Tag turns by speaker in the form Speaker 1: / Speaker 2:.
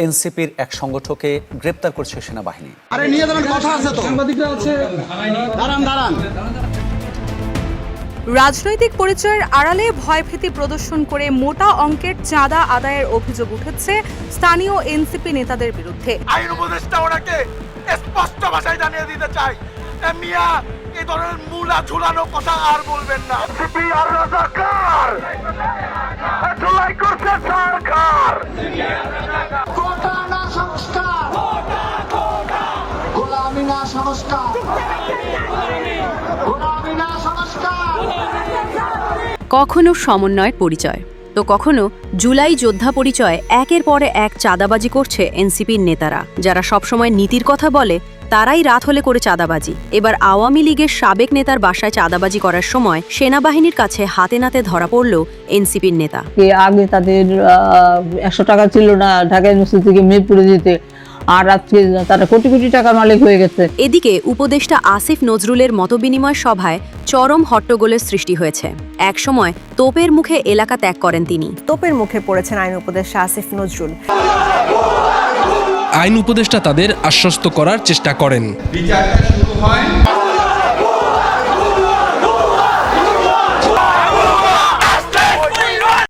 Speaker 1: এনসিপির এক সংগঠককে গ্রেপ্তার করছে সেনাবাহিনী।
Speaker 2: আরে নিয়ে যাবেন, কথা আছে তো, সাংবাদিকরা আছে, দাঁড়ান।
Speaker 3: রাজনৈতিক পরিচয়ের আড়ালে ভয়ভীতি প্রদর্শন করে মোটা অঙ্কের চাঁদা আদায়ের অভিযোগ উঠেছে স্থানীয় এনসিপি নেতাদের বিরুদ্ধে।
Speaker 4: আইন উপদেষ্টা ওনাকে স্পষ্ট ভাষায় জানিয়ে দিতে চাই, মিয়া এই ধরনের মূলা ঝুলানো কথা আর বলবেন না। এনসিপি আর রাজাকার, ঝুলাই করছে সরকার।
Speaker 5: কোটা না সংস্কার, গোলামি না সংস্কার, গোলামি না সংস্কার।
Speaker 6: কখনো সমন্বয়ের পরিচয় তো কখনো জুলাই যোদ্ধা পরিচয় একের পরে এক চাঁদাবাজি করছে এনসিপির নেতারা, যারা সবসময় নীতির কথা বলে তারাই রাত হলে করে চাঁদাবাজি। এবার আওয়ামী লীগের সাবেক নেতার বাসায় চাঁদাবাজি করার সময় সেনাবাহিনীর কাছে হাতে নাতে ধরা পড়ল এনসিপির নেতা।
Speaker 7: আগে তাদের 100 টাকা ছিল না ঢাকা ইউনিভার্সিটি থেকে মিরপুরে যেতে, আর আজকে তারা কোটি কোটি টাকার মালিক হয়ে গেছে।
Speaker 6: এদিকে উপদেষ্টা আসিফ নজরুলের মতবিনিময় সভায় চরম হট্টগোলের সৃষ্টি হয়েছে। একসময় তোপের মুখে এলাকা ত্যাগ করেন তিনি।
Speaker 8: তোপের মুখে পড়েছেন আইন উপদেষ্টা আসিফ নজরুল।
Speaker 9: আইন উপদেষ্টা তাদের আশ্বস্ত করার চেষ্টা করেন।
Speaker 2: বিচারটা শুরু হয়